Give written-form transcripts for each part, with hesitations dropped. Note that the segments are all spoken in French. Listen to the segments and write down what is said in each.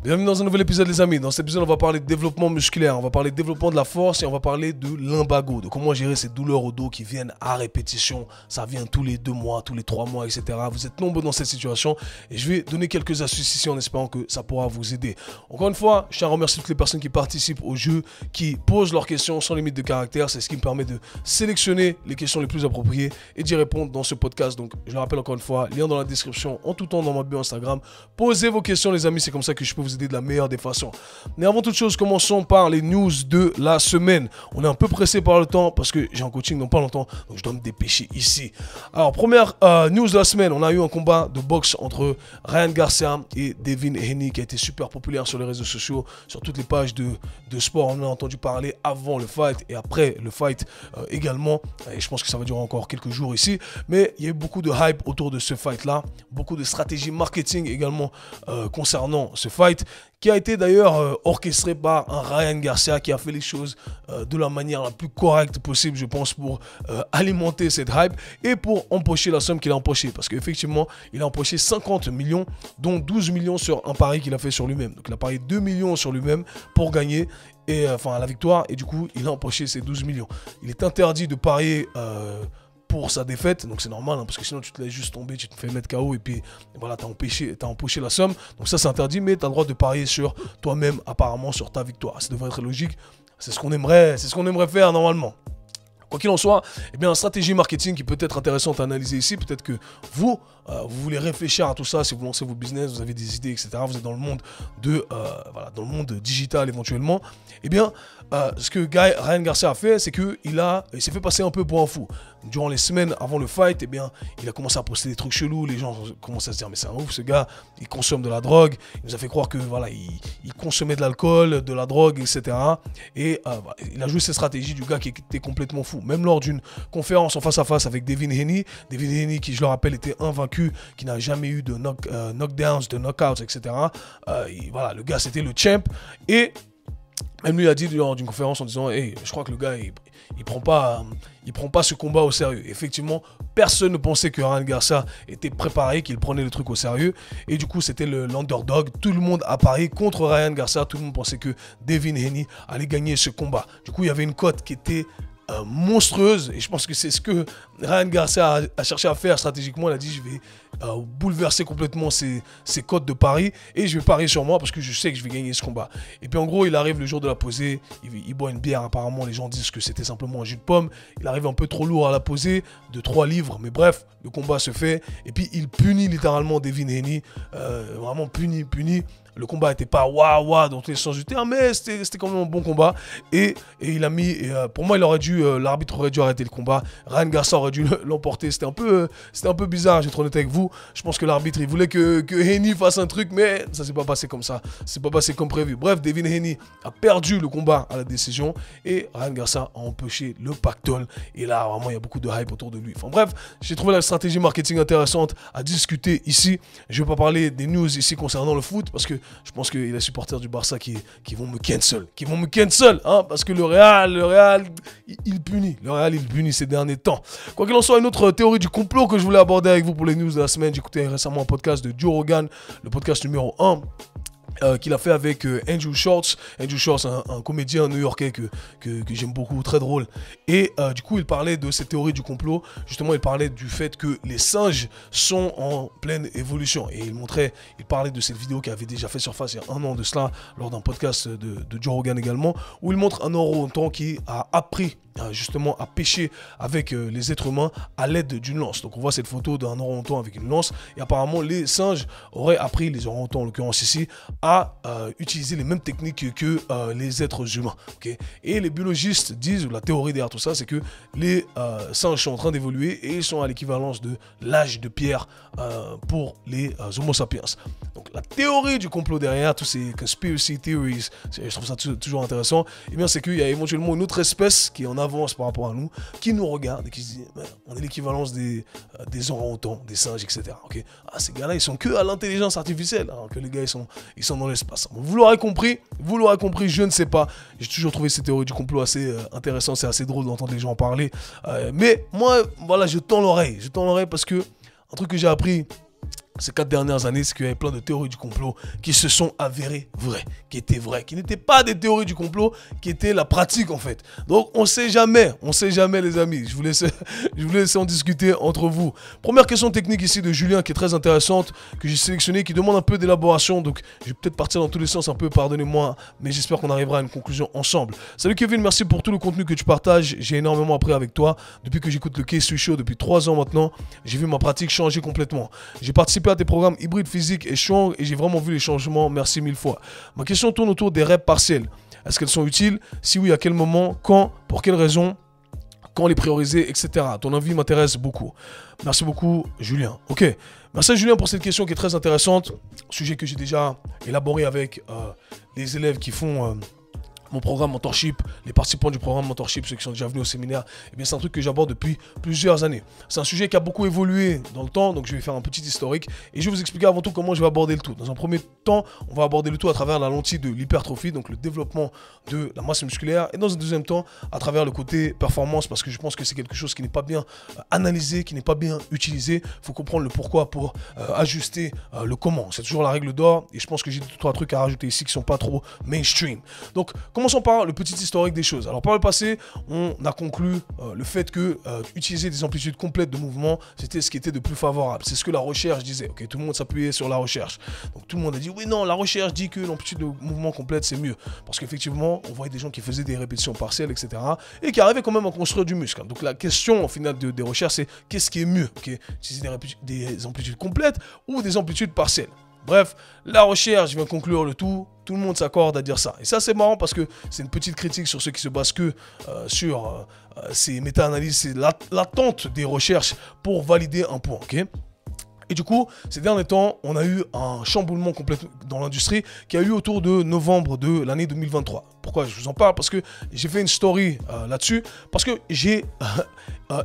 Bienvenue dans un nouvel épisode les amis. Dans cet épisode on va parler de développement musculaire, on va parler de développement de la force et on va parler de lumbago, de comment gérer ces douleurs au dos qui viennent à répétition. Ça vient tous les 2 mois, tous les 3 mois, etc. Vous êtes nombreux dans cette situation et je vais donner quelques astuces ici en espérant que ça pourra vous aider. Encore une fois, je tiens à remercier toutes les personnes qui participent au jeu, qui posent leurs questions sans limite de caractère. C'est ce qui me permet de sélectionner les questions les plus appropriées et d'y répondre dans ce podcast. Donc je le rappelle encore une fois, lien dans la description, en tout temps dans ma bio Instagram. Posez vos questions les amis, c'est comme ça que je peux vous aider de la meilleure des façons. Mais avant toute chose, commençons par les news de la semaine. On est un peu pressé par le temps parce que j'ai un coaching dans pas longtemps, donc je dois me dépêcher ici. Alors première news de la semaine, on a eu un combat de boxe entre Ryan Garcia et Devin Haney qui a été super populaire sur les réseaux sociaux, sur toutes les pages de sport. On en a entendu parler avant le fight et après le fight également. Et je pense que ça va durer encore quelques jours ici. Mais il y a eu beaucoup de hype autour de ce fight là, beaucoup de stratégie marketing également concernant ce fight, qui a été d'ailleurs orchestré par un Ryan Garcia qui a fait les choses de la manière la plus correcte possible, je pense, pour alimenter cette hype et pour empocher la somme qu'il a empochée. Parce qu'effectivement, il a empoché 50 millions, dont 12 millions sur un pari qu'il a fait sur lui-même. Donc il a parié 2 millions sur lui-même pour gagner, et, enfin à la victoire, et du coup, il a empoché ces 12 millions. Il est interdit de parier pour sa défaite, donc c'est normal, hein, parce que sinon tu te laisses juste tomber, tu te fais mettre KO et puis voilà, t'as empoché la somme, donc ça c'est interdit, mais t'as le droit de parier sur toi-même, apparemment sur ta victoire. Ça devrait être logique, c'est ce qu'on aimerait faire normalement. Quoi qu'il en soit, eh bien, une stratégie marketing qui peut être intéressante à analyser ici. Peut-être que vous voulez réfléchir à tout ça si vous lancez vos business, vous avez des idées, etc. Vous êtes dans le monde dans le monde digital éventuellement. Eh bien, ce que Ryan Garcia a fait, c'est qu'il s'est fait passer un peu pour un fou. Durant les semaines avant le fight, eh bien, il a commencé à poster des trucs chelous. Les gens commencent à se dire, mais c'est un ouf, ce gars, il consomme de la drogue. Il nous a fait croire que voilà, il consommait de l'alcool, de la drogue, etc. Et il a joué cette stratégie du gars qui était complètement fou. Même lors d'une conférence en face à face avec Devin Haney qui, je le rappelle, était invaincu, qui n'a jamais eu de knockdowns, de knockouts, etc. Voilà, le gars, c'était le champ. Et même lui a dit lors d'une conférence en disant, hey, je crois que le gars, il prend pas ce combat au sérieux. Effectivement, personne ne pensait que Ryan Garcia était préparé, qu'il prenait le truc au sérieux. Et du coup, c'était l'underdog. Tout le monde a parié contre Ryan Garcia. Tout le monde pensait que Devin Haney allait gagner ce combat. Du coup, il y avait une cote qui était monstrueuse, et je pense que c'est ce que Ryan Garcia a cherché à faire stratégiquement. Il a dit, je vais bouleverser complètement ces cotes de paris et je vais parier sur moi parce que je sais que je vais gagner ce combat. Et puis en gros, il arrive le jour de la posée, il boit une bière, apparemment les gens disent que c'était simplement un jus de pomme. Il arrive un peu trop lourd à la posée, de 3 livres, mais bref, le combat se fait et puis il punit littéralement Devin Haney, vraiment punit. Le combat n'était pas waouh dans tous les sens du terme, mais c'était quand même un bon combat. Et il a mis, pour moi, l'arbitre aurait dû arrêter le combat. Ryan Garcia aurait dû l'emporter. C'était un peu bizarre, je vais être honnête avec vous. Je pense que l'arbitre, il voulait que Haney fasse un truc, mais ça s'est pas passé comme ça. C'est pas passé comme prévu. Bref, Devin Haney a perdu le combat à la décision et Ryan Garcia a empoché le pactole. Et là, vraiment, il y a beaucoup de hype autour de lui. Enfin bref, j'ai trouvé la stratégie marketing intéressante à discuter ici. Je vais pas parler des news ici concernant le foot parce que je pense qu'il y a des supporters du Barça qui vont me cancel, hein, parce que le Real, il punit. Le Real, il punit ces derniers temps. Quoi qu'il en soit, une autre théorie du complot que je voulais aborder avec vous pour les news de la semaine. J'ai écouté récemment un podcast de Joe Rogan, le podcast numéro 1. Qu'il a fait avec Andrew Schulz. Andrew Schulz, un comédien new-yorkais que j'aime beaucoup, très drôle. Et du coup, il parlait de cette théorie du complot. Justement, il parlait du fait que les singes sont en pleine évolution. Et il parlait de cette vidéo qui avait déjà fait surface il y a 1 an de cela, lors d'un podcast de Joe Rogan également, où il montre un orang-outan qui a appris justement à pêcher avec les êtres humains à l'aide d'une lance. Donc on voit cette photo d'un orang-outan avec une lance et apparemment les singes auraient appris, les orang-outans en l'occurrence ici, à utiliser les mêmes techniques que les êtres humains. Okay, et les biologistes disent, ou la théorie derrière tout ça, c'est que les singes sont en train d'évoluer et ils sont à l'équivalence de l'âge de pierre pour les Homo sapiens. Donc la théorie du complot derrière, tous ces conspiracy theories, je trouve ça toujours intéressant, et bien c'est qu'il y a éventuellement une autre espèce qui est en avance par rapport à nous, qui nous regarde et qui se dit, on est l'équivalence des orang-outans, des singes, etc. Okay, ces gars-là, ils sont que à l'intelligence artificielle, alors que les gars, ils sont dans l'espace. Vous l'aurez compris, je ne sais pas. J'ai toujours trouvé cette théorie du complot assez intéressante, c'est assez drôle d'entendre les gens en parler. Mais moi, voilà, je tends l'oreille parce que un truc que j'ai appris ces 4 dernières années, c'est qu'il y avait plein de théories du complot qui se sont avérées vraies, qui étaient vraies, qui n'étaient pas des théories du complot, qui étaient la pratique en fait. Donc on sait jamais les amis. Je vous laisse en discuter entre vous. Première question technique ici de Julien qui est très intéressante, que j'ai sélectionnée, qui demande un peu d'élaboration. Donc je vais peut-être partir dans tous les sens un peu, pardonnez-moi, mais j'espère qu'on arrivera à une conclusion ensemble. Salut Kevin, merci pour tout le contenu que tu partages. J'ai énormément appris avec toi. Depuis que j'écoute le K-Sui Show depuis 3 ans maintenant, j'ai vu ma pratique changer complètement. J'ai participé à tes programmes hybrides, physiques et strong et j'ai vraiment vu les changements. Merci 1000 fois. Ma question tourne autour des reps partiels. Est-ce qu'elles sont utiles? Si oui, à quel moment? Quand? Pour quelles raisons? Quand les prioriser, etc. Ton avis m'intéresse beaucoup. Merci beaucoup, Julien. Ok. Merci, Julien, pour cette question qui est très intéressante. Sujet que j'ai déjà élaboré avec les élèves qui font mon programme mentorship, les participants du programme mentorship, ceux qui sont déjà venus au séminaire. Eh bien, c'est un truc que j'aborde depuis plusieurs années. C'est un sujet qui a beaucoup évolué dans le temps, donc je vais faire un petit historique et je vais vous expliquer avant tout comment je vais aborder le tout. Dans un premier temps, on va aborder le tout à travers la lentille de l'hypertrophie, donc le développement de la masse musculaire, et dans un deuxième temps, à travers le côté performance, parce que je pense que c'est quelque chose qui n'est pas bien analysé, qui n'est pas bien utilisé. Il faut comprendre le pourquoi pour ajuster le comment. C'est toujours la règle d'or, et je pense que j'ai 2-3 trucs à rajouter ici qui sont pas trop mainstream. Donc, commençons par le petit historique des choses. Alors par le passé, on a conclu le fait que utiliser des amplitudes complètes de mouvement, c'était ce qui était de plus favorable. C'est ce que la recherche disait. Ok, tout le monde s'appuyait sur la recherche. Donc tout le monde a dit oui, non, la recherche dit que l'amplitude de mouvement complète c'est mieux. Parce qu'effectivement, on voyait des gens qui faisaient des répétitions partielles, etc. et qui arrivaient quand même à construire du muscle. Donc la question au final des recherches, c'est qu'est-ce qui est mieux? Okay, utiliser des amplitudes complètes ou des amplitudes partielles? Bref, la recherche vient conclure le tout. Tout le monde s'accorde à dire ça. Et ça, c'est marrant parce que c'est une petite critique sur ceux qui se basent que sur ces méta-analyses. C'est l'attente des recherches pour valider un point. Okay, et du coup, ces derniers temps, on a eu un chamboulement complet dans l'industrie qui a eu autour de novembre de l'année 2023. Pourquoi je vous en parle? Parce que j'ai fait une story là-dessus. Parce que j'ai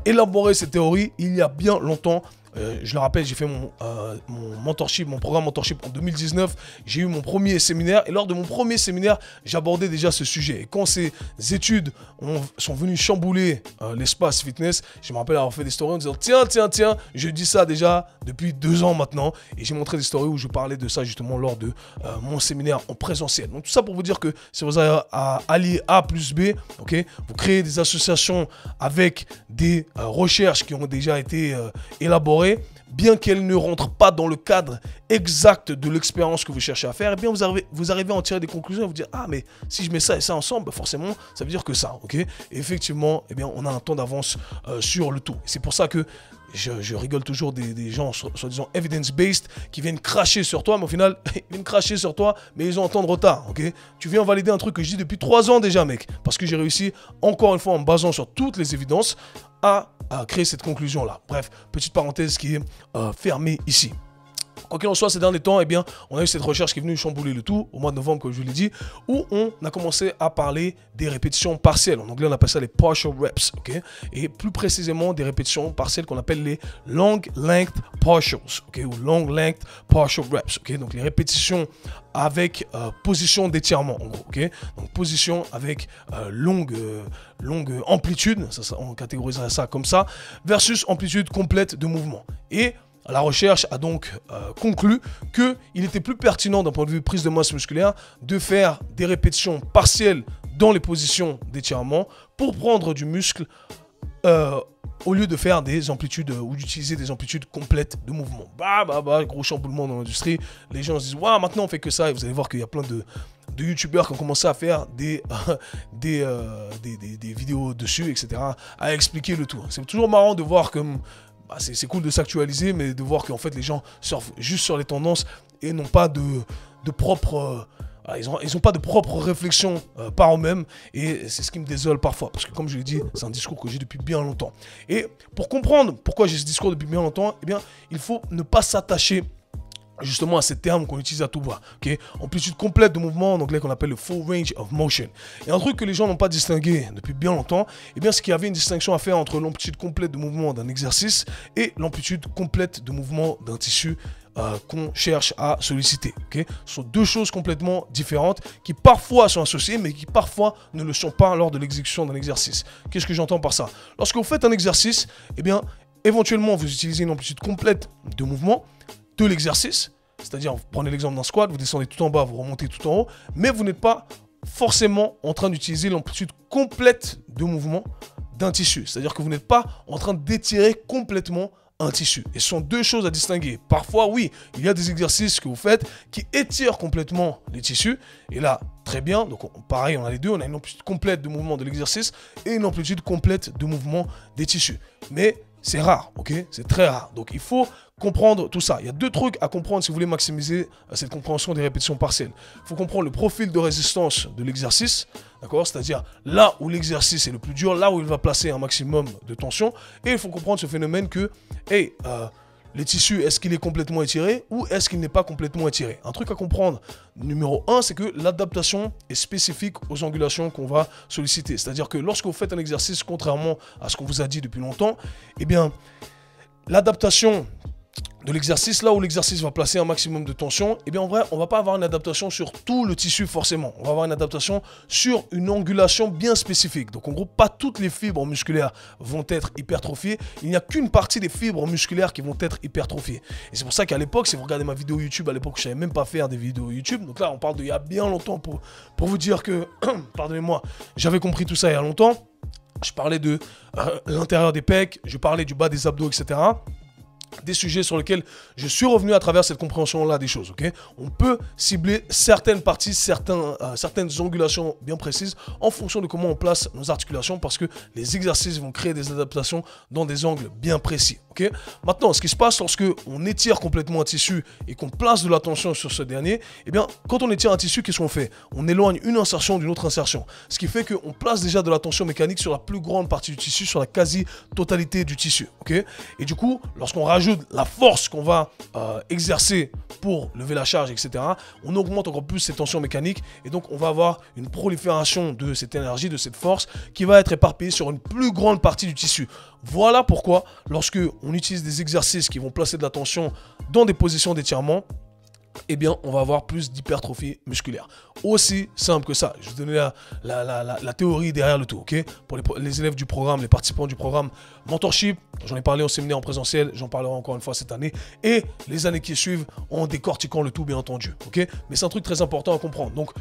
élaboré cette théorie il y a bien longtemps. Je le rappelle, j'ai fait mon mentorship, mon programme mentorship en 2019. J'ai eu mon premier séminaire et lors de mon premier séminaire, j'abordais déjà ce sujet. Et quand ces études sont venues chambouler l'espace fitness, je me rappelle avoir fait des stories en disant tiens, je dis ça déjà depuis 2 ans maintenant. Et j'ai montré des stories où je parlais de ça justement lors de mon séminaire en présentiel. Donc tout ça pour vous dire que si vous avez à allier A plus B, okay, vous créez des associations avec des recherches qui ont déjà été élaborées, bien qu'elles ne rentrent pas dans le cadre exact de l'expérience que vous cherchez à faire, eh bien vous arrivez à en tirer des conclusions et vous dire ah mais si je mets ça et ça ensemble, bah forcément ça veut dire que ça, ok. Et effectivement, eh bien on a un temps d'avance sur le tout. C'est pour ça que je rigole toujours des gens soi-disant evidence-based qui viennent cracher sur toi, mais au final, ils viennent cracher sur toi, mais ils ont un temps de retard, ok. Tu viens valider un truc que je dis depuis 3 ans déjà, mec, parce que j'ai réussi, encore une fois, en me basant sur toutes les évidences, à créer cette conclusion-là. Bref, petite parenthèse qui est fermée ici. Quoi qu'il en soit, ces derniers temps, eh bien, on a eu cette recherche qui est venue chambouler le tout, au mois de novembre, comme je vous l'ai dit, où on a commencé à parler des répétitions partielles. En anglais, on appelle ça les partial reps, ok? Et plus précisément, des répétitions partielles qu'on appelle les long length partials, ok? Ou long length partial reps, ok? Donc, les répétitions avec position d'étirement, en gros, ok? Donc, position avec longue amplitude, on catégoriserait ça comme ça, versus amplitude complète de mouvement. Et la recherche a donc conclu qu'il était plus pertinent d'un point de vue prise de masse musculaire de faire des répétitions partielles dans les positions d'étirement pour prendre du muscle au lieu de faire des amplitudes ou d'utiliser des amplitudes complètes de mouvement. Gros chamboulement dans l'industrie. Les gens se disent waouh, maintenant on fait que ça, et vous allez voir qu'il y a plein de youtubeurs qui ont commencé à faire des vidéos dessus, etc., à expliquer le tout. C'est toujours marrant de voir que c'est cool de s'actualiser, mais de voir qu'en fait les gens surfent juste sur les tendances et n'ont pas de propre... ils n'ont pas de propre réflexion par eux-mêmes, et c'est ce qui me désole parfois, parce que comme je l'ai dit, c'est un discours que j'ai depuis bien longtemps. Et pour comprendre pourquoi j'ai ce discours depuis bien longtemps, eh bien, il faut ne pas s'attacher justement à ces termes qu'on utilise à tout va, ok? Amplitude complète de mouvement, en anglais qu'on appelle le full range of motion. Et un truc que les gens n'ont pas distingué depuis bien longtemps, eh bien c'est qu'il y avait une distinction à faire entre l'amplitude complète de mouvement d'un exercice et l'amplitude complète de mouvement d'un tissu qu'on cherche à solliciter, ok? Ce sont deux choses complètement différentes qui parfois sont associées, mais qui parfois ne le sont pas lors de l'exécution d'un exercice. Qu'est-ce que j'entends par ça? Lorsque vous faites un exercice, eh bien, éventuellement, vous utilisez une amplitude complète de mouvement. de l'exercice. C'est-à-dire, vous prenez l'exemple d'un squat, vous descendez tout en bas, vous remontez tout en haut, mais vous n'êtes pas forcément en train d'utiliser l'amplitude complète de mouvement d'un tissu. C'est-à-dire que vous n'êtes pas en train d'étirer complètement un tissu. Et ce sont deux choses à distinguer. Parfois, oui, il y a des exercices que vous faites qui étirent complètement les tissus. Et là, très bien. Donc, pareil, on a les deux. On a une amplitude complète de mouvement de l'exercice et une amplitude complète de mouvement des tissus. Mais c'est rare, ok? C'est très rare. Donc, il faut comprendre tout ça. Il y a deux trucs à comprendre si vous voulez maximiser cette compréhension des répétitions partielles. Il faut comprendre le profil de résistance de l'exercice, d'accord? C'est-à-dire là où l'exercice est le plus dur, là où il va placer un maximum de tension. Et il faut comprendre ce phénomène que, hey, les tissus, est-ce qu'il est complètement étiré ou est-ce qu'il n'est pas complètement étiré? Un truc à comprendre, numéro 1, c'est que l'adaptation est spécifique aux angulations qu'on va solliciter. C'est-à-dire que lorsque vous faites un exercice, contrairement à ce qu'on vous a dit depuis longtemps, eh bien, l'adaptation de l'exercice, là où l'exercice va placer un maximum de tension, eh bien en vrai, on va pas avoir une adaptation sur tout le tissu forcément. On va avoir une adaptation sur une angulation bien spécifique. Donc en gros, pas toutes les fibres musculaires vont être hypertrophiées. Il n'y a qu'une partie des fibres musculaires qui vont être hypertrophiées. Et c'est pour ça qu'à l'époque, si vous regardez ma vidéo YouTube, à l'époque, je savais même pas faire des vidéos YouTube. Donc là, on parle d'il y a bien longtemps pour vous dire que, pardonnez-moi, j'avais compris tout ça il y a longtemps. Je parlais de l'intérieur des pecs, je parlais du bas des abdos, etc. Des sujets sur lesquels je suis revenu à travers cette compréhension-là des choses, ok? On peut cibler certaines parties, certaines angulations bien précises en fonction de comment on place nos articulations parce que les exercices vont créer des adaptations dans des angles bien précis, ok? Maintenant, ce qui se passe lorsque on étire complètement un tissu et qu'on place de la tension sur ce dernier, eh bien, quand on étire un tissu, qu'est-ce qu'on fait? On éloigne une insertion d'une autre insertion, ce qui fait qu'on place déjà de la tension mécanique sur la plus grande partie du tissu, sur la quasi-totalité du tissu, ok? Et du coup, lorsqu'on rajoute la force qu'on va exercer pour lever la charge, etc., on augmente encore plus ces tensions mécaniques et donc on va avoir une prolifération de cette énergie, de cette force qui va être éparpillée sur une plus grande partie du tissu. Voilà pourquoi lorsque on utilise des exercices qui vont placer de la tension dans des positions d'étirement, eh bien, on va avoir plus d'hypertrophie musculaire. Aussi simple que ça. Je vais vous donner la théorie derrière le tout, ok? Pour les élèves du programme, les participants du programme Mentorship, j'en ai parlé au séminaire en présentiel, j'en parlerai encore une fois cette année, et les années qui suivent en décortiquant le tout, bien entendu, ok? Mais c'est un truc très important à comprendre. Donc,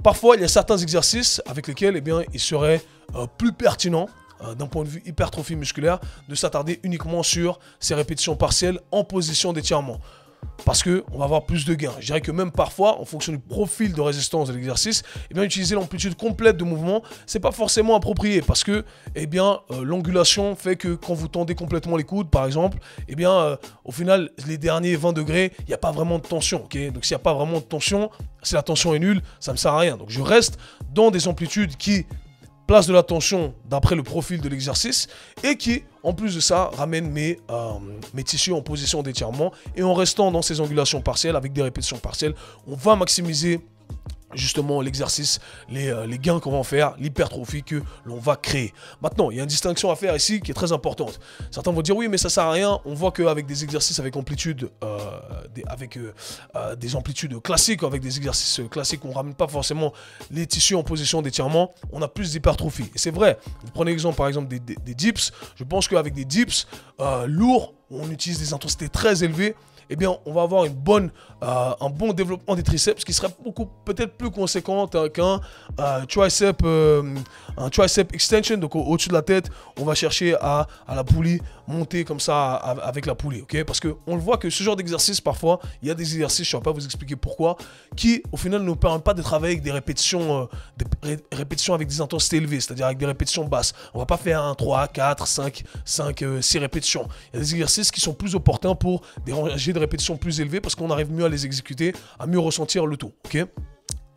parfois, il y a certains exercices avec lesquels, eh bien, il serait plus pertinent d'un point de vue hypertrophie musculaire de s'attarder uniquement sur ces répétitions partielles en position d'étirement. Parce qu'on va avoir plus de gains. Je dirais que même parfois, en fonction du profil de résistance de l'exercice, eh bien, utiliser l'amplitude complète de mouvement, c'est pas forcément approprié parce que eh bien, l'angulation fait que quand vous tendez complètement les coudes, par exemple, eh bien, au final, les derniers 20 degrés, il n'y a pas vraiment de tension. Okay, donc, s'il n'y a pas vraiment de tension, si la tension est nulle, ça ne me sert à rien. Donc, je reste dans des amplitudes qui place de la tension d'après le profil de l'exercice et qui, en plus de ça, ramène mes tissus en position d'étirement. Et en restant dans ces angulations partielles, avec des répétitions partielles, on va maximiser justement l'exercice, les gains qu'on va en faire, l'hypertrophie que l'on va créer. Maintenant, il y a une distinction à faire ici qui est très importante. Certains vont dire oui, mais ça sert à rien. On voit qu'avec des exercices avec amplitude, des amplitudes classiques, avec des exercices classiques, on ne ramène pas forcément les tissus en position d'étirement, on a plus d'hypertrophie. Et c'est vrai. Vous prenez l'exemple par exemple des dips. Je pense qu'avec des dips lourds, où on utilise des intensités très élevées, eh bien, on va avoir un bon développement des triceps qui serait peut-être plus conséquent qu'un tricep extension. Donc, au-dessus de la tête, on va chercher à la poulie, monter comme ça avec la poulie. Okay? Parce qu'on le voit que ce genre d'exercice, parfois, il y a des exercices, je ne vais pas vous expliquer pourquoi, qui, au final, ne nous permettent pas de travailler avec des répétitions avec des intensités élevées, c'est-à-dire avec des répétitions basses. On ne va pas faire 1, 3, 4, 5, 6 répétitions. Il y a des exercices qui sont plus opportuns pour des rangées de répétitions plus élevées parce qu'on arrive mieux à les exécuter, à mieux ressentir le tout. Okay?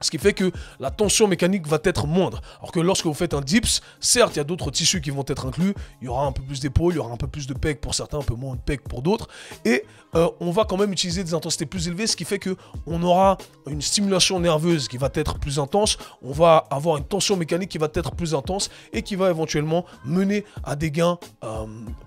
Ce qui fait que la tension mécanique va être moindre. Alors que lorsque vous faites un dips, certes, il y a d'autres tissus qui vont être inclus. Il y aura un peu plus d'épaule, il y aura un peu plus de pec pour certains, un peu moins de pec pour d'autres. Et on va quand même utiliser des intensités plus élevées, ce qui fait qu'on aura une stimulation nerveuse qui va être plus intense. On va avoir une tension mécanique qui va être plus intense et qui va éventuellement mener à des gains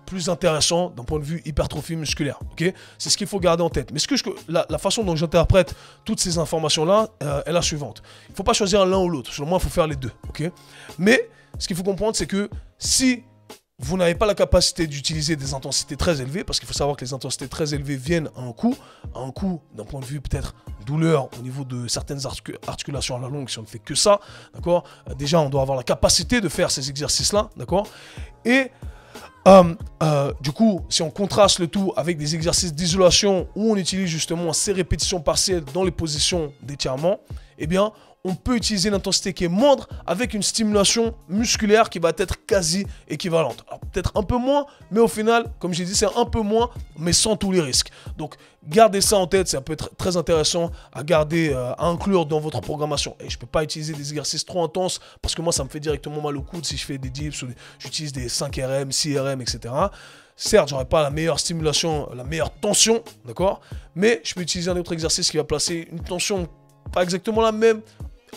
plus intéressants d'un point de vue hypertrophie musculaire. Okay? C'est ce qu'il faut garder en tête. Mais la façon dont j'interprète toutes ces informations-là est la suivante. Il ne faut pas choisir l'un ou l'autre. Selon moi, il faut faire les deux. Okay? Mais ce qu'il faut comprendre, c'est que si vous n'avez pas la capacité d'utiliser des intensités très élevées, parce qu'il faut savoir que les intensités très élevées viennent à un coût d'un point de vue peut-être douleur au niveau de certaines articulations à la longue si on ne fait que ça, d'accord. Déjà, on doit avoir la capacité de faire ces exercices-là, d'accord. Et du coup, si on contraste le tout avec des exercices d'isolation où on utilise justement ces répétitions partielles dans les positions d'étirement, eh bien, on peut utiliser une intensité qui est moindre avec une stimulation musculaire qui va être quasi équivalente. Alors peut-être un peu moins, mais au final, comme j'ai dit, c'est un peu moins, mais sans tous les risques. Donc gardez ça en tête, ça peut être très intéressant à garder, à inclure dans votre programmation. Et je ne peux pas utiliser des exercices trop intenses parce que moi, ça me fait directement mal au coude si je fais des dips ou j'utilise des 5RM, 6RM, etc. Certes, j'aurai pas la meilleure stimulation, la meilleure tension, d'accord, mais je peux utiliser un autre exercice qui va placer une tension pas exactement la même,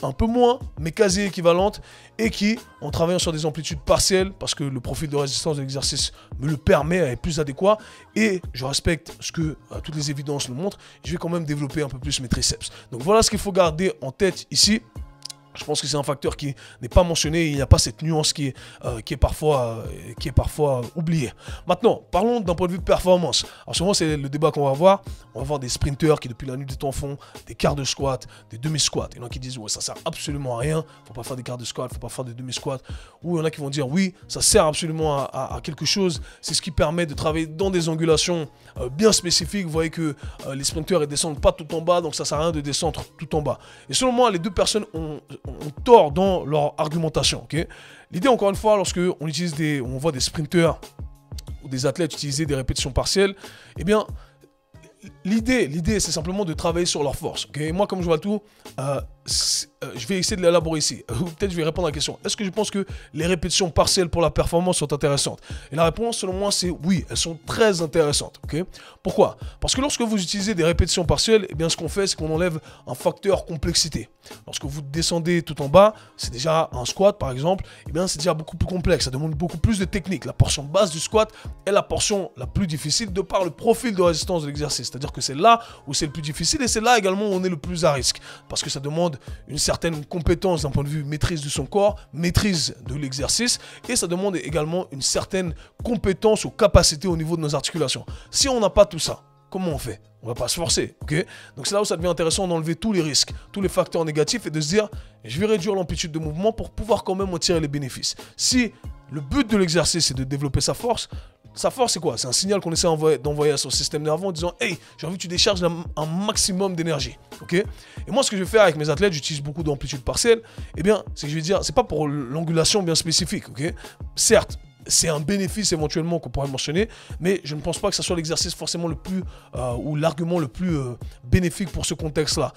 un peu moins, mais quasi équivalente, et qui, en travaillant sur des amplitudes partielles, parce que le profil de résistance de l'exercice me le permet, est plus adéquat, et je respecte ce que toutes les évidences nous montrent, je vais quand même développer un peu plus mes triceps. Donc voilà ce qu'il faut garder en tête ici. Je pense que c'est un facteur qui n'est pas mentionné, il n'y a pas cette nuance qui est parfois oubliée. Maintenant, parlons d'un point de vue de performance. Alors souvent, c'est le débat qu'on va avoir. On va voir des sprinteurs qui, depuis la nuit des temps, font des quarts de squat, des demi-squats. Il y en a qui disent, ouais, ça sert absolument à rien, il ne faut pas faire des quarts de squat, il ne faut pas faire des demi-squats. Ou il y en a qui vont dire, oui, ça sert absolument à quelque chose. C'est ce qui permet de travailler dans des angulations bien spécifiques. Vous voyez que les sprinteurs ne descendent pas tout en bas, donc ça ne sert à rien de descendre tout en bas. Et selon moi, les deux personnes ont tort dans leur argumentation. Okay, l'idée, encore une fois, lorsque on voit des sprinteurs ou des athlètes utiliser des répétitions partielles, eh bien, l'idée, c'est simplement de travailler sur leur force. Okay, et moi, comme je vois tout, je vais essayer de l'élaborer ici. Ou peut-être je vais répondre à la question. Est-ce que je pense que les répétitions partielles pour la performance sont intéressantes? Et la réponse, selon moi, c'est oui. Elles sont très intéressantes. Okay, pourquoi? Parce que lorsque vous utilisez des répétitions partielles, eh bien, ce qu'on fait, c'est qu'on enlève un facteur complexité. Lorsque vous descendez tout en bas, c'est déjà un squat, par exemple, eh bien, c'est déjà beaucoup plus complexe. Ça demande beaucoup plus de technique. La portion basse du squat est la portion la plus difficile de par le profil de résistance de l'exercice. C'est-à-dire que c'est là où c'est le plus difficile et c'est là également où on est le plus à risque. Parce que ça demande une certaine compétence d'un point de vue maîtrise de son corps, maîtrise de l'exercice, et ça demande également une certaine compétence ou capacité au niveau de nos articulations. Si on n'a pas tout ça, comment on fait? On va pas se forcer, ok? Donc c'est là où ça devient intéressant d'enlever tous les risques, tous les facteurs négatifs et de se dire, je vais réduire l'amplitude de mouvement pour pouvoir quand même en tirer les bénéfices. Si le but de l'exercice est de développer sa force, c'est quoi? C'est un signal qu'on essaie d'envoyer à son système nerveux en disant « Hey, j'ai envie que tu décharges un maximum d'énergie. » Ok? Et moi, ce que je vais faire avec mes athlètes, j'utilise beaucoup d'amplitude partielle. Eh bien, c'est que je vais dire, c'est pas pour l'angulation bien spécifique. Ok? Certes, c'est un bénéfice éventuellement qu'on pourrait mentionner, mais je ne pense pas que ce soit l'exercice forcément le plus, ou l'argument le plus bénéfique pour ce contexte-là.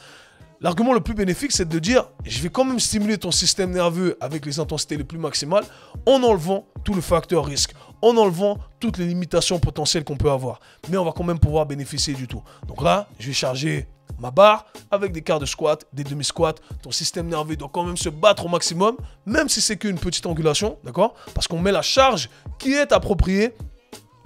L'argument le plus bénéfique, c'est de dire, je vais quand même stimuler ton système nerveux avec les intensités les plus maximales en enlevant tout le facteur risque, en enlevant toutes les limitations potentielles qu'on peut avoir. Mais on va quand même pouvoir bénéficier du tout. Donc là, je vais charger ma barre avec des quarts de squat, des demi-squats. Ton système nerveux doit quand même se battre au maximum, même si c'est qu'une petite angulation, d'accord? Parce qu'on met la charge qui est appropriée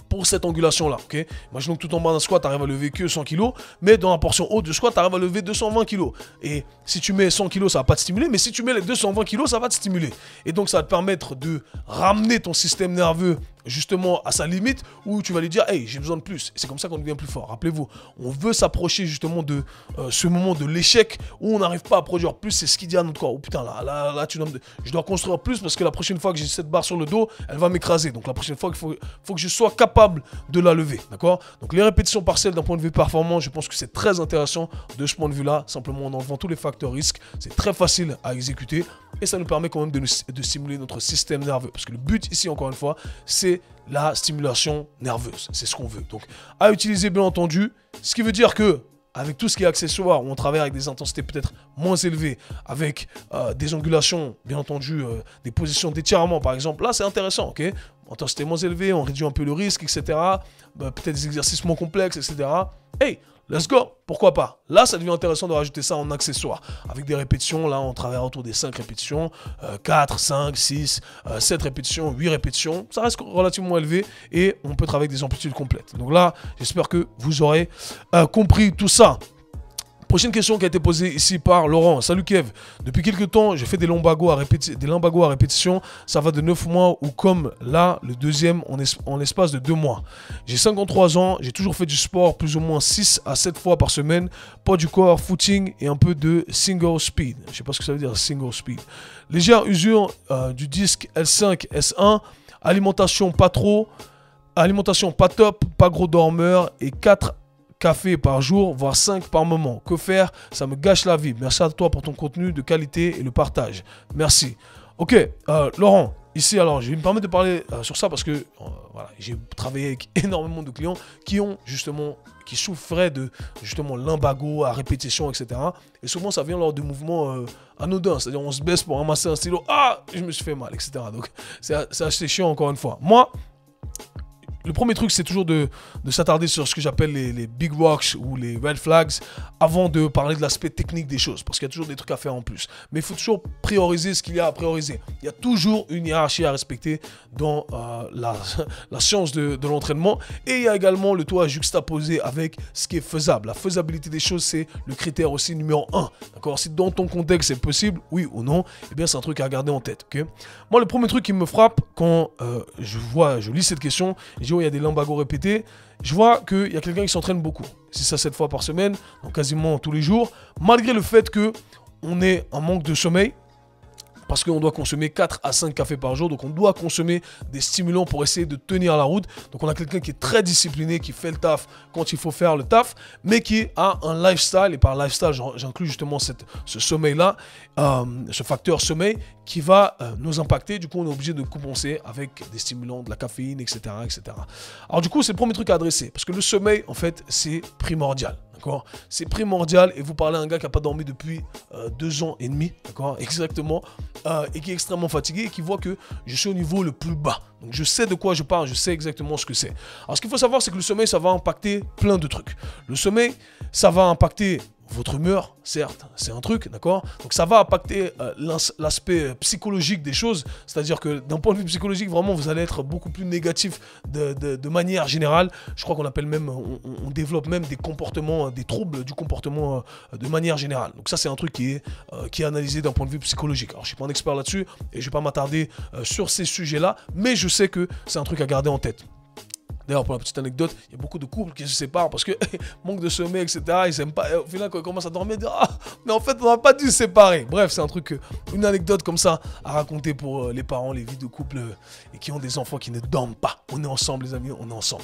pour cette angulation-là, ok? Imaginons que tout en bas d'un squat, tu arrives à lever que 100 kg, mais dans la portion haute du squat, tu arrives à lever 220 kg. Et si tu mets 100 kg, ça va pas te stimuler, mais si tu mets les 220 kg, ça va te stimuler. Et donc, ça va te permettre de ramener ton système nerveux justement à sa limite, où tu vas lui dire, hey, j'ai besoin de plus. C'est comme ça qu'on devient plus fort. Rappelez-vous, on veut s'approcher justement de ce moment de l'échec où on n'arrive pas à produire plus. C'est ce qui dit à notre corps, oh putain, là, je dois construire plus parce que la prochaine fois que j'ai cette barre sur le dos, elle va m'écraser. Donc la prochaine fois, il faut que je sois capable de la lever, d'accord? Donc les répétitions partielles d'un point de vue performance, je pense que c'est très intéressant de ce point de vue-là, simplement en enlevant tous les facteurs risques. C'est très facile à exécuter et ça nous permet quand même de stimuler notre système nerveux. Parce que le but ici, encore une fois, c'est la stimulation nerveuse. C'est ce qu'on veut. Donc, à utiliser, bien entendu. Ce qui veut dire que, avec tout ce qui est accessoire, où on travaille avec des intensités peut-être moins élevées, avec des angulations, bien entendu, des positions d'étirement, par exemple, là, c'est intéressant, ok? Intensité moins élevée, on réduit un peu le risque, etc. Peut-être des exercices moins complexes, etc. Hey, let's go, pourquoi pas? Là, ça devient intéressant de rajouter ça en accessoire. Avec des répétitions, là, on travaille autour des 5 répétitions, 4, 5, 6, 7 répétitions, 8 répétitions. Ça reste relativement élevé et on peut travailler avec des amplitudes complètes. Donc là, j'espère que vous aurez compris tout ça. Prochaine question qui a été posée ici par Laurent. Salut Kev, depuis quelques temps, j'ai fait des lumbagos à répétition. Ça va de 9 mois ou comme là, le deuxième en l'espace de 2 mois. J'ai 53 ans, j'ai toujours fait du sport plus ou moins 6 à 7 fois par semaine. Poids du corps, footing et un peu de single speed. Je sais pas ce que ça veut dire single speed. Légère usure du disque L5, S1. Alimentation pas trop. Alimentation pas top, pas gros dormeur et 4 café par jour, voire 5 par moment. Que faire? Ça me gâche la vie. Merci à toi pour ton contenu de qualité et le partage. Merci. Ok, Laurent, ici, alors, je vais me permettre de parler sur ça parce que voilà, j'ai travaillé avec énormément de clients qui souffraient de justement lumbago à répétition, etc. Et souvent, ça vient lors de mouvements anodins. C'est-à-dire, on se baisse pour ramasser un stylo. Ah, je me suis fait mal, etc. Donc, c'est assez chiant, encore une fois. Moi, le premier truc, c'est toujours de s'attarder sur ce que j'appelle les big rocks ou les red flags avant de parler de l'aspect technique des choses. Parce qu'il y a toujours des trucs à faire en plus. Mais il faut toujours prioriser ce qu'il y a à prioriser. Il y a toujours une hiérarchie à respecter dans la science de l'entraînement. Et il y a également le tout à juxtaposer avec ce qui est faisable. La faisabilité des choses, c'est le critère aussi numéro 1. D'accord? Si dans ton contexte, c'est possible, oui ou non, eh bien, c'est un truc à garder en tête. Okay? Moi, le premier truc qui me frappe quand je lis cette question, je dis, oh, il y a des lumbagos répétés, je vois qu'il y a quelqu'un qui s'entraîne beaucoup, 6 à 7 fois par semaine, donc quasiment tous les jours, malgré le fait qu'on ait un manque de sommeil, parce qu'on doit consommer 4 à 5 cafés par jour, donc on doit consommer des stimulants pour essayer de tenir la route. Donc on a quelqu'un qui est très discipliné, qui fait le taf quand il faut faire le taf, mais qui a un lifestyle, et par lifestyle j'inclus justement ce sommeil-là, ce facteur sommeil qui va nous impacter. Du coup on est obligé de compenser avec des stimulants, de la caféine, etc. etc. Alors du coup c'est le premier truc à adresser, parce que le sommeil en fait c'est primordial. C'est primordial, et vous parlez à un gars qui n'a pas dormi depuis 2 ans et demi, d'accord, exactement, et qui est extrêmement fatigué et qui voit que je suis au niveau le plus bas. Donc je sais de quoi je parle, je sais exactement ce que c'est. Alors ce qu'il faut savoir, c'est que le sommeil, ça va impacter plein de trucs. Le sommeil, ça va impacter votre humeur, certes, c'est un truc, d'accord? Donc ça va impacter l'aspect psychologique des choses, c'est-à-dire que d'un point de vue psychologique, vraiment, vous allez être beaucoup plus négatif de manière générale. Je crois qu'on appelle même, on développe même des comportements, des troubles du comportement de manière générale. Donc ça, c'est un truc qui est analysé d'un point de vue psychologique. Alors je suis pas un expert là-dessus et je vais pas m'attarder sur ces sujets-là, mais je sais que c'est un truc à garder en tête. D'ailleurs, pour la petite anecdote, il y a beaucoup de couples qui se séparent parce que manque de sommeil, etc. Ils s'aiment pas. Et au final, quand ils commencent à dormir, ils disent ah, mais en fait, on n'a pas dû se séparer. Bref, c'est un truc, une anecdote comme ça à raconter pour les parents, les vies de couple et qui ont des enfants qui ne dorment pas. On est ensemble, les amis, on est ensemble.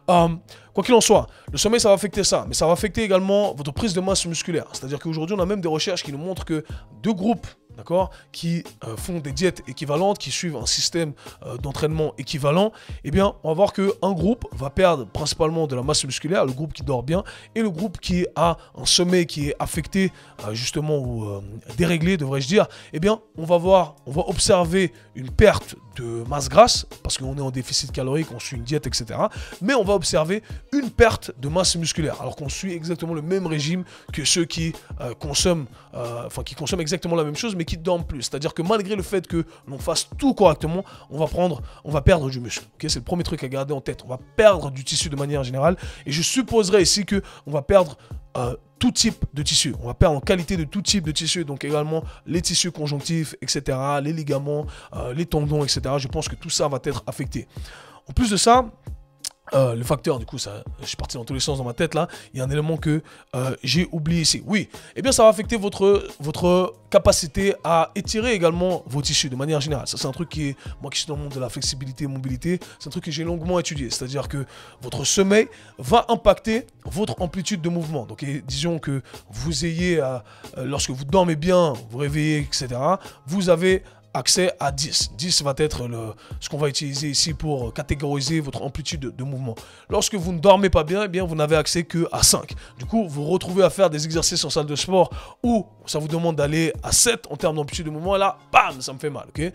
Quoi qu'il en soit, le sommeil, ça va affecter ça, mais ça va affecter également votre prise de masse musculaire. C'est-à-dire qu'aujourd'hui, on a même des recherches qui nous montrent que 2 groupes, d'accord, qui font des diètes équivalentes, qui suivent un système d'entraînement équivalent, eh bien, on va voir qu'un groupe va perdre principalement de la masse musculaire, le groupe qui dort bien, et le groupe qui a un sommeil qui est affecté, justement, ou déréglé, devrais-je dire, eh bien, on va observer une perte de masse grasse, parce qu'on est en déficit calorique, on suit une diète, etc. Mais on va observer une perte de masse musculaire, alors qu'on suit exactement le même régime que ceux qui consomment exactement la même chose, mais qui dorment plus. C'est-à-dire que malgré le fait que l'on fasse tout correctement, on va perdre du muscle. Okay, c'est le premier truc à garder en tête. On va perdre du tissu de manière générale, et je supposerais ici que on va perdre tout type de tissu. On va perdre en qualité de tout type de tissu, donc également les tissus conjonctifs, etc., les ligaments, les tendons, etc. Je pense que tout ça va être affecté. En plus de ça, le facteur, du coup, je suis parti dans tous les sens dans ma tête là, il y a un élément que j'ai oublié ici. Oui, eh bien ça va affecter votre capacité à étirer également vos tissus de manière générale. Ça c'est un truc moi qui suis dans le monde de la flexibilité et mobilité, c'est un truc que j'ai longuement étudié. C'est-à-dire que votre sommeil va impacter votre amplitude de mouvement. Donc disons que vous ayez, lorsque vous dormez bien, vous réveillez, etc., vous avez accès à 10. 10 va être ce qu'on va utiliser ici pour catégoriser votre amplitude de mouvement. Lorsque vous ne dormez pas bien, eh bien vous n'avez accès que à 5. Du coup, vous vous retrouvez à faire des exercices en salle de sport où ça vous demande d'aller à 7 en termes d'amplitude de mouvement, et là, bam, ça me fait mal. Okay,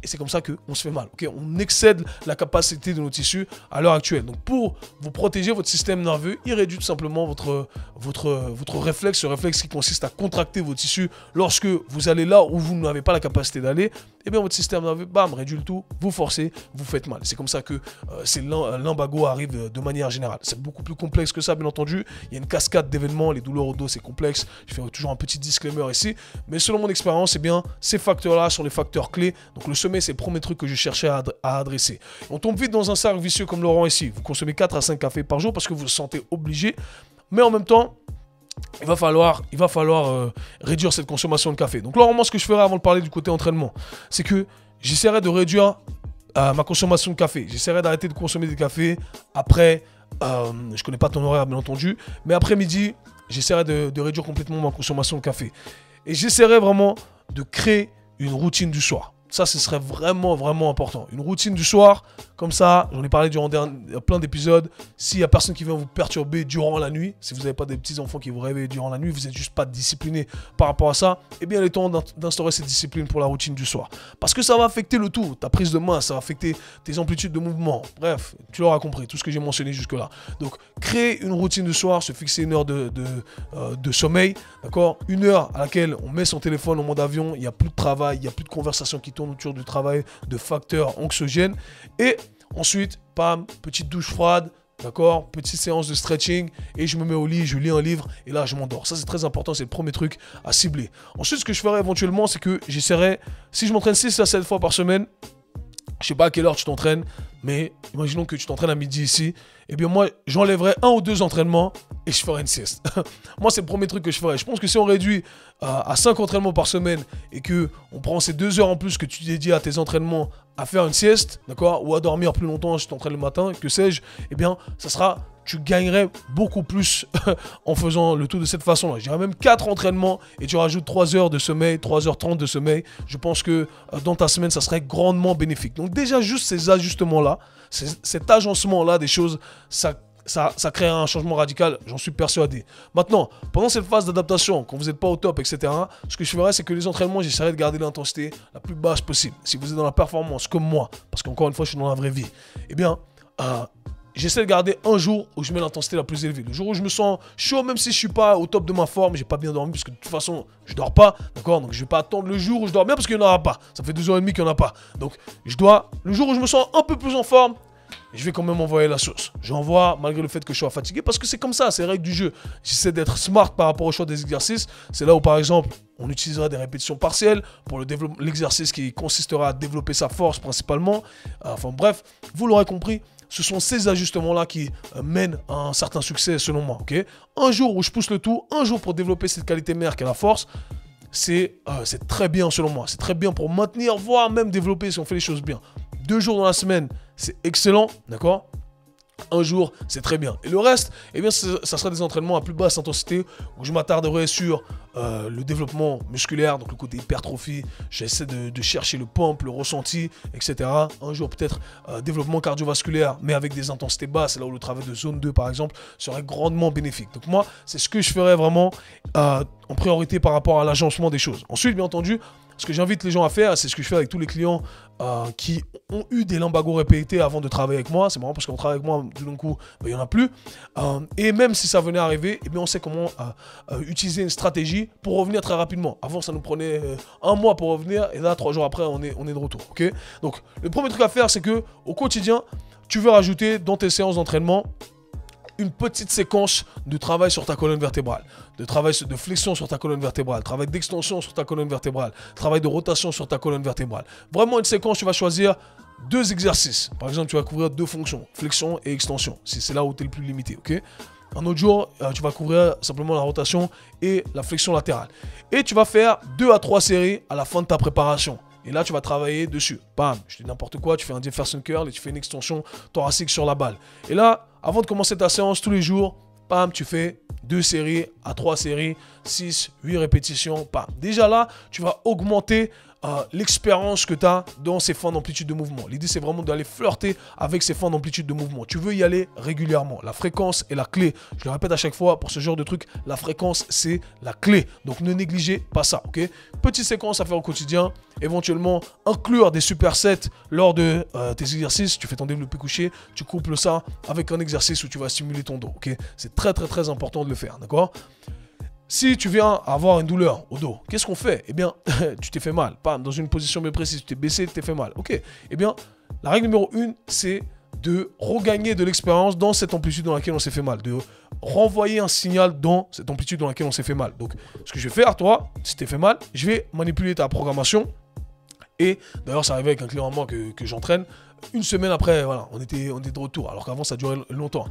et c'est comme ça qu'on se fait mal. Okay, on excède la capacité de nos tissus à l'heure actuelle. Donc pour vous protéger, votre système nerveux, il réduit tout simplement votre réflexe, ce réflexe qui consiste à contracter vos tissus lorsque vous allez là où vous n'avez pas la capacité d'aller, eh bien votre système nerveux, bam, réduit le tout, vous forcez, vous faites mal. C'est comme ça que ces lumbago arrivent de manière générale. C'est beaucoup plus complexe que ça, bien entendu. Il y a une cascade d'événements, les douleurs au dos, c'est complexe. Je fais toujours un petit disclaimer ici. Mais selon mon expérience, eh bien, ces facteurs-là sont les facteurs clés. Donc le sommeil, c'est le premier truc que je cherchais à adresser. On tombe vite dans un cercle vicieux comme Laurent ici. Vous consommez 4 à 5 cafés par jour parce que vous vous sentez obligé. Mais en même temps, il va falloir réduire cette consommation de café. Donc là, vraiment, ce que je ferai avant de parler du côté entraînement, c'est que j'essaierai de réduire ma consommation de café. J'essaierai d'arrêter de consommer du café après, je connais pas ton horaire, bien entendu, mais après midi, j'essaierai de réduire complètement ma consommation de café. Et j'essaierai vraiment de créer une routine du soir. Ça, ce serait vraiment, vraiment important. Une routine du soir, comme ça, j'en ai parlé durant plein d'épisodes. S'il n'y a personne qui vient vous perturber durant la nuit, si vous n'avez pas des petits-enfants qui vous réveillent durant la nuit, vous n'êtes juste pas discipliné par rapport à ça, eh bien, il est temps d'instaurer cette discipline pour la routine du soir. Parce que ça va affecter le tout. Ta prise de main, ça va affecter tes amplitudes de mouvement. Bref, tu l'auras compris, tout ce que j'ai mentionné jusque-là. Donc, créer une routine du soir, se fixer une heure de sommeil, d'accord? Une heure à laquelle on met son téléphone en mode avion, il n'y a plus de travail, il n'y a plus de conversation qui tourne autour du travail, de facteurs anxiogènes. Et ensuite, pam, petite douche froide, d'accord, petite séance de stretching, et je me mets au lit, je lis un livre, et là, je m'endors. Ça, c'est très important, c'est le premier truc à cibler. Ensuite, ce que je ferai éventuellement, c'est que j'essaierai, si je m'entraîne 6 à 7 fois par semaine, je sais pas à quelle heure tu t'entraînes, mais imaginons que tu t'entraînes à midi ici, eh bien moi, j'enlèverai 1 ou 2 entraînements et je ferai une sieste. Moi, c'est le premier truc que je ferai. Je pense que si on réduit à 5 entraînements par semaine et que on prend ces 2 heures en plus que tu dédies à tes entraînements à faire une sieste, d'accord, ou à dormir plus longtemps si tu t'entraînes le matin, que sais-je, eh bien, ça sera, tu gagnerais beaucoup plus en faisant le tout de cette façon-là. Je dirais même 4 entraînements et tu rajoutes 3 heures de sommeil, 3h30 de sommeil. Je pense que dans ta semaine, ça serait grandement bénéfique. Donc déjà, juste ces ajustements-là, cet agencement-là des choses, ça crée un changement radical, j'en suis persuadé. Maintenant, pendant cette phase d'adaptation, quand vous n'êtes pas au top, etc., ce que je ferai, c'est que les entraînements, j'essaierai de garder l'intensité la plus basse possible. Si vous êtes dans la performance, comme moi, parce qu'encore une fois, je suis dans la vraie vie, eh bien, j'essaie de garder un jour où je mets l'intensité la plus élevée. Le jour où je me sens chaud, même si je suis pas au top de ma forme, j'ai pas bien dormi, parce que de toute façon, je dors pas, d'accord? Donc je vais pas attendre le jour où je dors bien, parce qu'il n'y en aura pas. Ça fait 2h30 qu'il n'y en a pas. Donc le jour où je me sens un peu plus en forme, je vais quand même envoyer la sauce. J'envoie malgré le fait que je sois fatigué, parce que c'est comme ça, c'est les règles du jeu. J'essaie d'être smart par rapport au choix des exercices. C'est là où, par exemple, on utilisera des répétitions partielles pour l'exercice qui consistera à développer sa force principalement. Enfin bref, vous l'aurez compris. Ce sont ces ajustements-là qui mènent à un certain succès selon moi. Okay, un jour où je pousse le tout, un jour pour développer cette qualité mère qu'est la force, c'est très bien selon moi. C'est très bien pour maintenir, voire même développer si on fait les choses bien. 2 jours dans la semaine, c'est excellent, d'accord? Un jour, c'est très bien. Et le reste, eh bien, ça sera des entraînements à plus basse intensité où je m'attarderai sur le développement musculaire, donc le côté hypertrophie. J'essaie de chercher le pump, le ressenti, etc. Un jour, peut-être développement cardiovasculaire, mais avec des intensités basses. C'est là où le travail de zone 2, par exemple, serait grandement bénéfique. Donc moi, c'est ce que je ferais vraiment en priorité par rapport à l'agencement des choses. Ensuite, bien entendu, ce que j'invite les gens à faire, c'est ce que je fais avec tous les clients qui ont eu des lumbagos répétés avant de travailler avec moi. C'est marrant parce qu'on travaille avec moi, du long coup, il n'y en a plus. Et même si ça venait à arriver, eh bien, on sait comment utiliser une stratégie pour revenir très rapidement. Avant, ça nous prenait 1 mois pour revenir, et là, 3 jours après, on est de retour. Okay, donc, le premier truc à faire, c'est que au quotidien, tu veux rajouter dans tes séances d'entraînement une petite séquence de travail sur ta colonne vertébrale, de travail de flexion sur ta colonne vertébrale, travail d'extension sur ta colonne vertébrale, travail de rotation sur ta colonne vertébrale. Vraiment une séquence, tu vas choisir 2 exercices. Par exemple, tu vas couvrir 2 fonctions, flexion et extension. C'est là où tu es le plus limité, ok? Un autre jour, tu vas couvrir simplement la rotation et la flexion latérale. Et tu vas faire 2 à 3 séries à la fin de ta préparation. Et là, tu vas travailler dessus. Bam, je dis n'importe quoi, tu fais un Jefferson curl et tu fais une extension thoracique sur la balle. Et là, avant de commencer ta séance tous les jours, bam, tu fais 2 séries à 3 séries, 6, 8 répétitions. Bam. Déjà là, tu vas augmenter l'expérience que tu as dans ces fins d'amplitude de mouvement. L'idée, c'est vraiment d'aller flirter avec ces fins d'amplitude de mouvement. Tu veux y aller régulièrement. La fréquence est la clé. Je le répète à chaque fois, pour ce genre de truc, la fréquence, c'est la clé. Donc, ne négligez pas ça, ok? Petite séquence à faire au quotidien. Éventuellement, inclure des supersets lors de tes exercices. Tu fais ton développé couché, tu couples ça avec un exercice où tu vas stimuler ton dos, ok? C'est très, très, très important de le faire, d'accord? si tu viens avoir une douleur au dos, qu'est-ce qu'on fait? Eh bien, tu t'es fait mal. Bam, dans une position bien précise, tu t'es baissé, tu t'es fait mal. Ok. Eh bien, la règle numéro 1, c'est de regagner de l'expérience dans cette amplitude dans laquelle on s'est fait mal. De renvoyer un signal dans cette amplitude dans laquelle on s'est fait mal. Donc, ce que je vais faire, toi, si tu t'es fait mal, je vais manipuler ta programmation. Et d'ailleurs, ça arrivait avec un client à moi que j'entraîne. Une semaine après, voilà, on était de retour. Alors qu'avant, ça durait longtemps.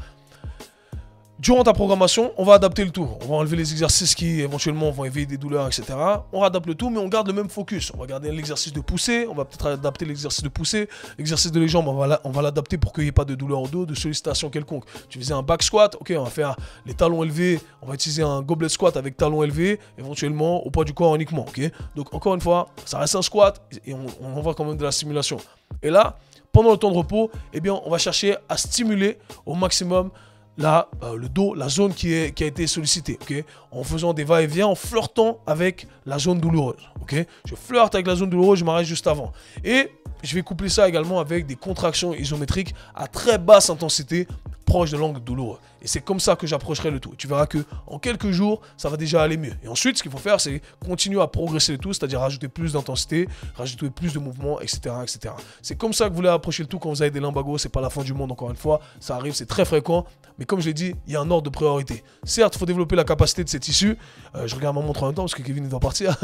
Durant ta programmation, on va adapter le tout. On va enlever les exercices qui éventuellement vont éveiller des douleurs, etc. On adapte le tout, mais on garde le même focus. On va garder l'exercice de poussée, on va peut-être adapter l'exercice de poussée. L'exercice de les jambes, on va l'adapter pour qu'il n'y ait pas de douleur au dos, de sollicitation quelconque. Tu faisais un back squat, ok, on va faire les talons élevés. On va utiliser un goblet squat avec talons élevés, éventuellement au poids du corps uniquement, ok. Donc encore une fois, ça reste un squat et on envoie quand même de la stimulation. Et là, pendant le temps de repos, eh bien, on va chercher à stimuler au maximum le dos, la zone qui a été sollicitée, ok, en faisant des va-et-vient, en flirtant avec la zone douloureuse, ok. Je flirte avec la zone douloureuse, je m'arrête juste avant. Et je vais coupler ça également avec des contractions isométriques à très basse intensité, proche de l'angle douloureux. Et c'est comme ça que j'approcherai le tout. Et tu verras que en quelques jours, ça va déjà aller mieux. Et ensuite, ce qu'il faut faire, c'est continuer à progresser le tout, c'est-à-dire rajouter plus d'intensité, rajouter plus de mouvements, etc., etc. C'est comme ça que vous voulez approcher le tout quand vous avez des lumbagos. C'est pas la fin du monde, encore une fois. Ça arrive, c'est très fréquent. Mais comme je l'ai dit, il y a un ordre de priorité. Certes, il faut développer la capacité de ces tissus. Je regarde ma montre en même temps parce que Kevin doit partir.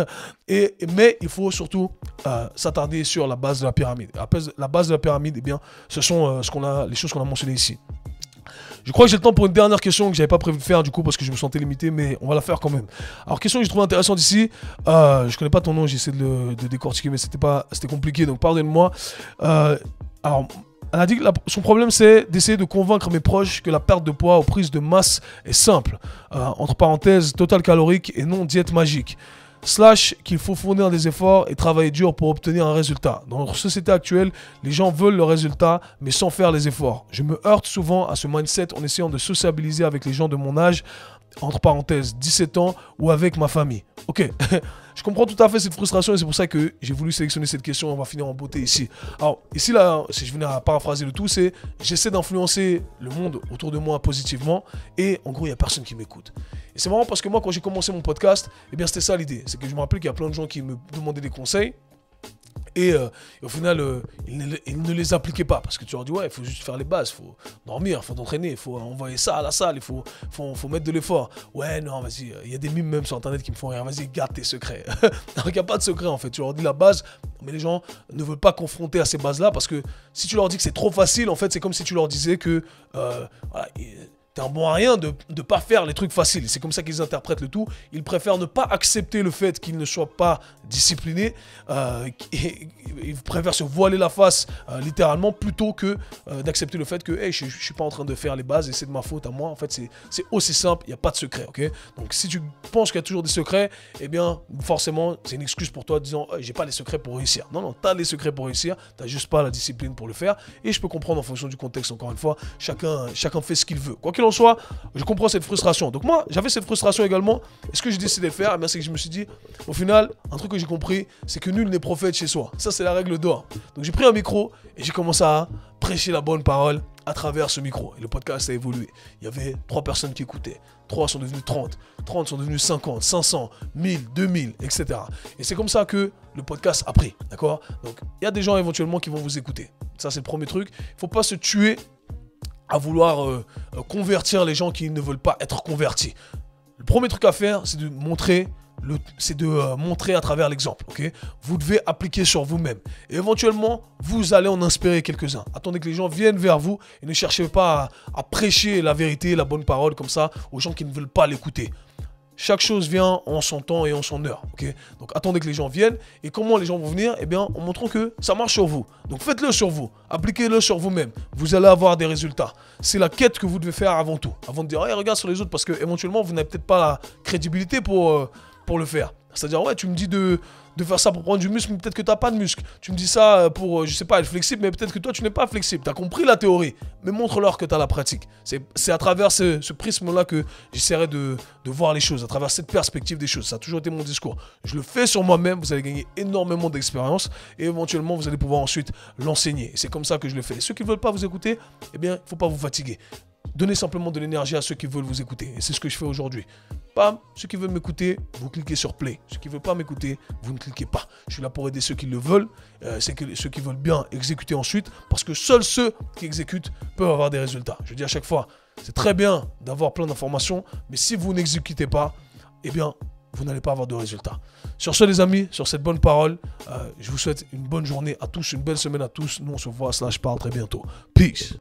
Mais il faut surtout s'attarder sur la base de la pyramide. La base de la pyramide, eh bien, ce sont les choses qu'on a mentionnées ici. Je crois que j'ai le temps pour une dernière question que j'avais pas prévu de faire du coup parce que je me sentais limité, mais on va la faire quand même. Alors, question que j'ai trouvé intéressante ici. Je connais pas ton nom, j'essaie de le décortiquer, mais c'était compliqué, donc pardonne-moi. Alors, elle a dit que son problème c'est d'essayer de convaincre mes proches que la perte de poids aux prises de masse est simple. Entre parenthèses, total calorique et non diète magique. / qu'il faut fournir des efforts et travailler dur pour obtenir un résultat. Dans notre société actuelle, les gens veulent le résultat, mais sans faire les efforts. Je me heurte souvent à ce mindset en essayant de sociabiliser avec les gens de mon âge, entre parenthèses 17 ans, ou avec ma famille. Ok, je comprends tout à fait cette frustration et c'est pour ça que j'ai voulu sélectionner cette question. On va finir en beauté ici. Alors, ici, là, si je venais à paraphraser le tout, c'est j'essaie d'influencer le monde autour de moi positivement et en gros, il n'y a personne qui m'écoute. Et c'est marrant parce que moi, quand j'ai commencé mon podcast, eh bien, c'était ça l'idée. C'est que je me rappelais qu'il y a plein de gens qui me demandaient des conseils. Et au final, ils ne les appliquaient pas. Parce que tu leur dis, ouais, il faut juste faire les bases, il faut dormir, il faut t'entraîner, il faut envoyer ça à la salle, il faut mettre de l'effort. Ouais, non, vas-y, il y a des mimes même sur Internet qui me font rire. Vas-y, garde tes secrets. Alors qu'il n'y a pas de secret, en fait. Tu leur dis la base, mais les gens ne veulent pas confronter à ces bases-là. Parce que si tu leur dis que c'est trop facile, en fait, c'est comme si tu leur disais que... voilà, t'es un bon à rien de ne pas faire les trucs faciles. C'est comme ça qu'ils interprètent le tout. Ils préfèrent ne pas accepter le fait qu'ils ne soient pas disciplinés. Ils préfèrent se voiler la face littéralement plutôt que d'accepter le fait que hey, je ne suis pas en train de faire les bases et c'est de ma faute à moi. En fait, c'est aussi simple, il n'y a pas de secret. Okay. Donc si tu penses qu'il y a toujours des secrets, eh bien forcément c'est une excuse pour toi disant hey, j'ai pas les secrets pour réussir. Non, non, tu as les secrets pour réussir, tu n'as juste pas la discipline pour le faire. Et je peux comprendre en fonction du contexte, encore une fois, chacun fait ce qu'il veut. Quoi qu'il en soit, je comprends cette frustration. Donc moi, j'avais cette frustration également. Et ce que j'ai décidé de faire, eh bien, c'est que je me suis dit, au final, un truc que j'ai compris, c'est que nul n'est prophète chez soi. Ça, c'est la règle d'or. Donc j'ai pris un micro et j'ai commencé à prêcher la bonne parole à travers ce micro. Et le podcast a évolué. Il y avait 3 personnes qui écoutaient. 3 sont devenus 30. 30 sont devenus 50, 500, 1000, 2000, etc. Et c'est comme ça que le podcast a pris. D'accord? Donc il y a des gens éventuellement qui vont vous écouter. Ça, c'est le premier truc. Il ne faut pas se tuer à vouloir convertir les gens qui ne veulent pas être convertis. Le premier truc à faire, c'est de montrer à travers l'exemple. Okay, vous devez appliquer sur vous-même. Et éventuellement, vous allez en inspirer quelques-uns. Attendez que les gens viennent vers vous et ne cherchez pas à prêcher la vérité, la bonne parole comme ça aux gens qui ne veulent pas l'écouter. Chaque chose vient en son temps et en son heure. Okay, donc attendez que les gens viennent. Et comment les gens vont venir? Eh bien, en montrant que ça marche sur vous. Donc faites-le sur vous. Appliquez-le sur vous-même. Vous allez avoir des résultats. C'est la quête que vous devez faire avant tout. Avant de dire, hey, regarde sur les autres. Parce que éventuellement, vous n'avez peut-être pas la crédibilité pour le faire. C'est-à-dire, ouais, tu me dis de faire ça pour prendre du muscle, mais peut-être que tu n'as pas de muscle. Tu me dis ça pour, je sais pas, être flexible, mais peut-être que toi, tu n'es pas flexible. Tu as compris la théorie, mais montre-leur que tu as la pratique. C'est à travers ce prisme-là que j'essaierai de voir les choses, à travers cette perspective des choses. Ça a toujours été mon discours. Je le fais sur moi-même, vous allez gagner énormément d'expérience et éventuellement, vous allez pouvoir ensuite l'enseigner. Et c'est comme ça que je le fais. Et ceux qui ne veulent pas vous écouter, eh bien, il ne faut pas vous fatiguer. Donnez simplement de l'énergie à ceux qui veulent vous écouter. Et c'est ce que je fais aujourd'hui. Bam, ceux qui veulent m'écouter, vous cliquez sur play. Ceux qui ne veulent pas m'écouter, vous ne cliquez pas. Je suis là pour aider ceux qui le veulent, ceux qui veulent bien exécuter ensuite, parce que seuls ceux qui exécutent peuvent avoir des résultats. Je dis à chaque fois, c'est très bien d'avoir plein d'informations, mais si vous n'exécutez pas, eh bien, vous n'allez pas avoir de résultats. Sur ce, les amis, sur cette bonne parole, je vous souhaite une bonne journée à tous, une belle semaine à tous. Nous, on se voit, /parle très bientôt. Peace.